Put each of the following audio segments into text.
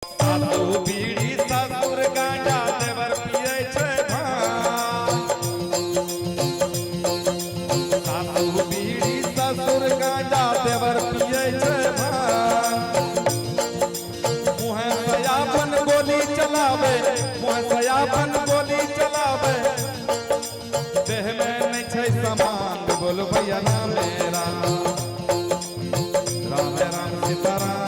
सासू बीड़ी ससुर गांजा देवर पिए छै भांग। सासू बीड़ी ससुर गांजा देवर पिए छै भांग। मुँह से अपन गोली चलावे, मुँह से अपन गोली चलावे, देह में नहीं छै समान। बोल भैया राम राम राम राम सीताराम।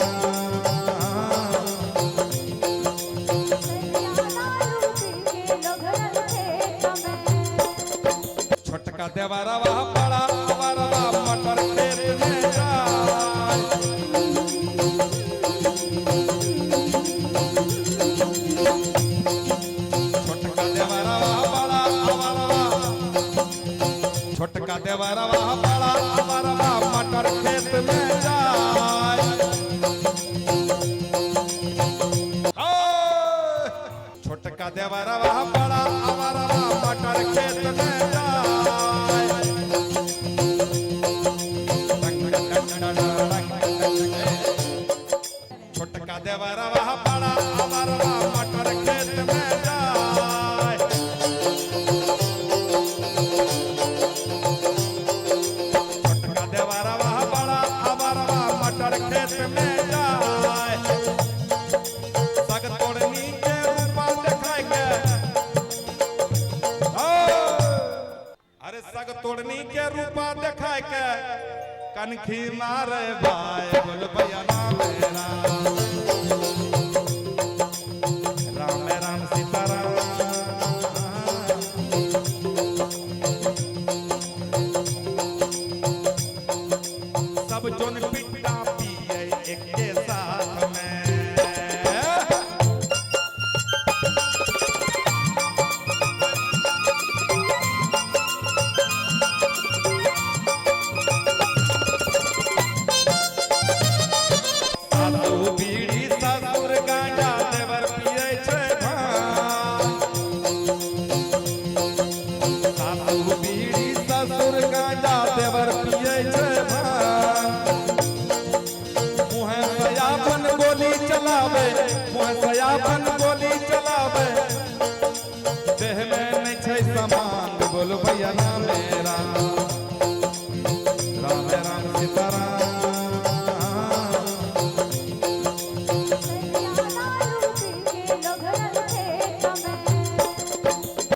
छोटका देवरवा बड़ा अवरवा मटर खेत में जाए। छोटका देवरवा बड़ा अवरवा, छोटका देवरवा बड़ा अवरवा मटर खेत में जाए। छोटका देवरवा बड़ा अवरवा मटर खेत में जाए। छोटका देवरवा बड़ा अवरवा मटर खेत में जाए। छोटका देवरवा बड़ा अवरवा मटर खेत में जाए। सग तोड़नी के रूपा देखाय के, अरे सग तोड़नी के रूपा देखाय के कनखी मारे भाई। बोल भैया राम राम राम राम सीताराम। सब जोन पिट्टा पिए एक के साथ में। सासू बीड़ी ससुर गांजा देवर पिए छै भांग। सासू बीड़ी ससुर गांजा देवर पिए छै भांग। मुँह से अपन गोली चलावे, मुँह से अपन गोली चलावे, देह में नहीं छै समान। बोल भैया राम राम राम